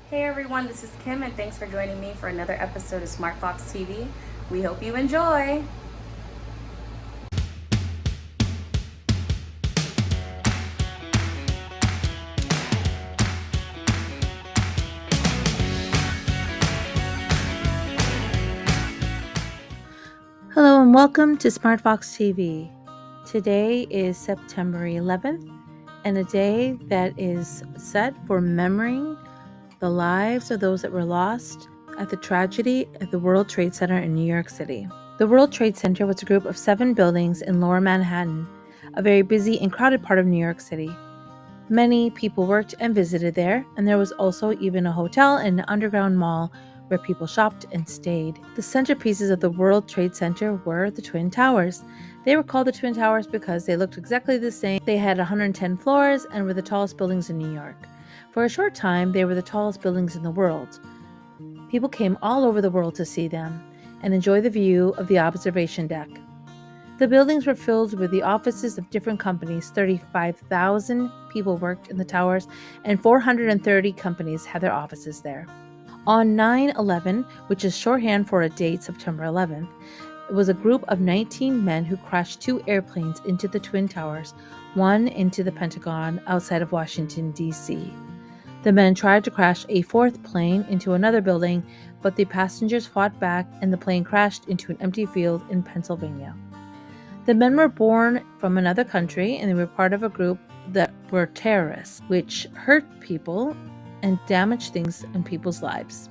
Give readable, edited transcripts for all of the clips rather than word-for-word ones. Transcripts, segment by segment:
Hey everyone, this is Kim and thanks for joining me for another episode of SmartFoxTV. We hope you enjoy. Hello and welcome to SmartFoxTV. Today is September 11th and a day that is set for remembering the lives of those that were lost at the tragedy at the World Trade Center in New York City. The World Trade Center was a group of 7 buildings in Lower Manhattan, a very busy and crowded part of New York City. Many people worked and visited there, and there was also even a hotel and an underground mall where people shopped and stayed. The centerpieces of the World Trade Center were the Twin Towers. They were called the Twin Towers because they looked exactly the same. They had 110 floors and were the tallest buildings in New York. For a short time, they were the tallest buildings in the world. People came all over the world to see them and enjoy the view of the observation deck. The buildings were filled with the offices of different companies. 35,000 people worked in the towers, and 430 companies had their offices there. On 9/11, which is shorthand for a date, September 11th, it was a group of 19 men who crashed 2 airplanes into the Twin Towers, one into the Pentagon outside of Washington, D.C. The men tried to crash a 4th plane into another building, but the passengers fought back and the plane crashed into an empty field in Pennsylvania. The men were born from another country and they were part of a group that were terrorists, which hurt people and damaged things in people's lives.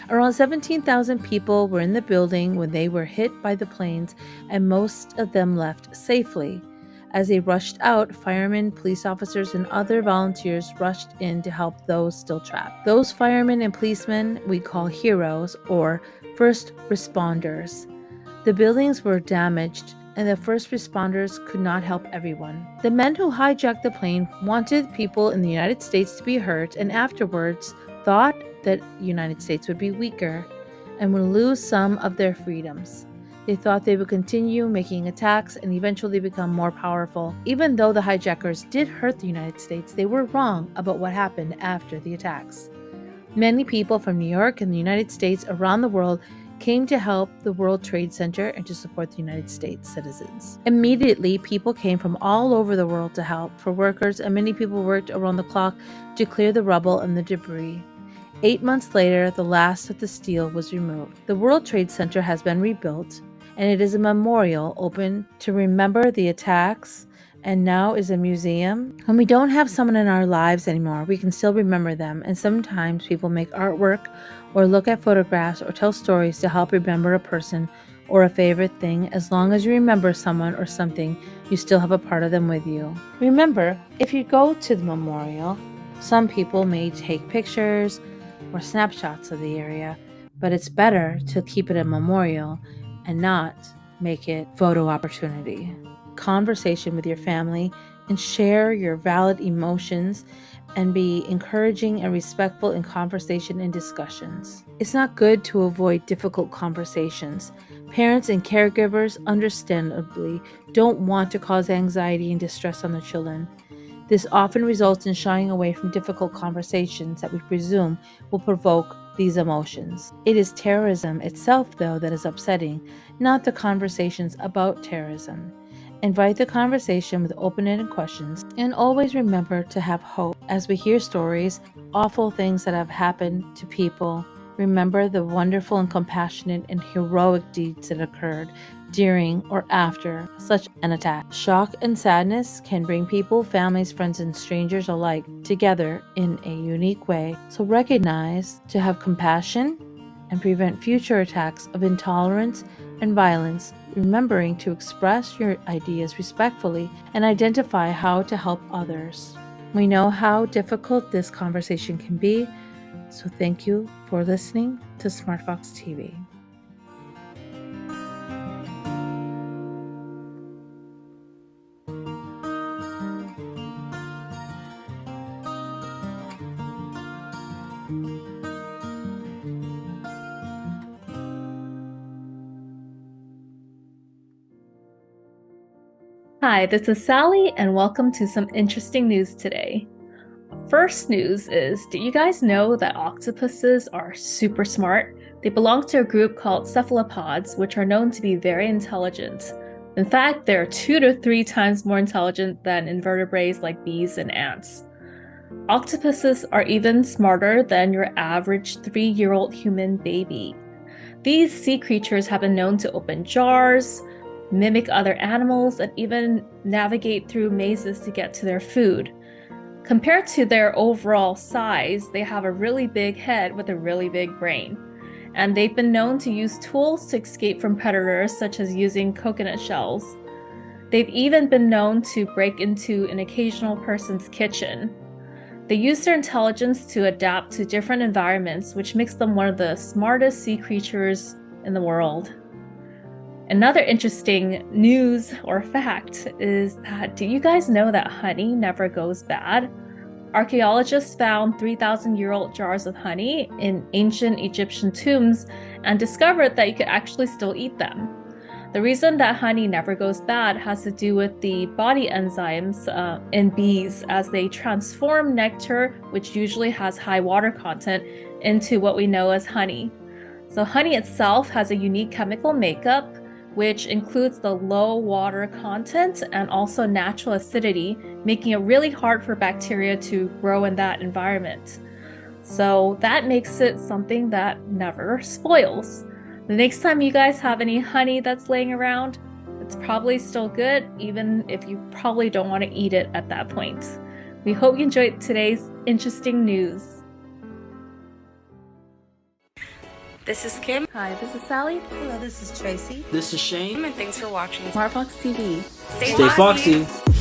Around 17,000 people were in the building when they were hit by the planes, and most of them left safely. As they rushed out, firemen, police officers, and other volunteers rushed in to help those still trapped. Those firemen and policemen we call heroes or first responders. The buildings were damaged, and the first responders could not help everyone. The men who hijacked the plane wanted people in the United States to be hurt, and afterwards thought that the United States would be weaker and would lose some of their freedoms. They thought they would continue making attacks and eventually become more powerful. Even though the hijackers did hurt the United States, they were wrong about what happened after the attacks. Many people from New York and the United States around the world came to help the World Trade Center and to support the United States citizens. Immediately, people came from all over the world to help for workers, and many people worked around the clock to clear the rubble and the debris. 8 months later, the last of the steel was removed. The World Trade Center has been rebuilt, and it is a memorial open to remember the attacks and now is a museum. When we don't have someone in our lives anymore, we can still remember them, and sometimes people make artwork or look at photographs or tell stories to help remember a person or a favorite thing. As long as you remember someone or something, you still have a part of them with you. Remember, if you go to the memorial, some people may take pictures or snapshots of the area, but it's better to keep it a memorial and not make it photo opportunity. Conversation with your family and share your valid emotions and be encouraging and respectful in conversation and discussions. It's not good to avoid difficult conversations. Parents and caregivers, understandably, don't want to cause anxiety and distress on their children. This often results in shying away from difficult conversations that we presume will provoke these emotions. It is terrorism itself, though, that is upsetting, not the conversations about terrorism. Invite the conversation with open-ended questions, and always remember to have hope. As we hear stories, awful things that have happened to people, remember the wonderful and compassionate and heroic deeds that occurred during or after such an attack. Shock and sadness can bring people, families, friends, and strangers alike together in a unique way. So recognize to have compassion and prevent future attacks of intolerance and violence, remembering to express your ideas respectfully and identify how to help others. We know how difficult this conversation can be, so thank you for listening to SmartFox TV. Hi, this is Sally, and welcome to some interesting news today. first news is, did you guys know that octopuses are super smart? They belong to a group called cephalopods, which are known to be very intelligent. In fact, they're 2 to 3 times more intelligent than invertebrates like bees and ants. Octopuses are even smarter than your average 3-year-old human baby. These sea creatures have been known to open jars, mimic other animals, and even navigate through mazes to get to their food. Compared to their overall size, they have a really big head with a really big brain. And they've been known to use tools to escape from predators, such as using coconut shells. They've even been known to break into an occasional person's kitchen. They use their intelligence to adapt to different environments, which makes them one of the smartest sea creatures in the world. Another interesting news or fact is that, do you guys know that honey never goes bad? Archaeologists found 3,000-year-old jars of honey in ancient Egyptian tombs and discovered that you could actually still eat them. The reason that honey never goes bad has to do with the body enzymes in bees as they transform nectar, which usually has high water content, into what we know as honey. So honey itself has a unique chemical makeup, which includes the low water content and also natural acidity, making it really hard for bacteria to grow in that environment. So that makes it something that never spoils. The next time you guys have any honey that's laying around, it's probably still good, even if you probably don't want to eat it at that point. We hope you enjoyed today's interesting news. This is Kim. Hi, this is Sally. Hello, this is Tracy. This is Shane. And thanks for watching SmartFox TV. Stay foxy.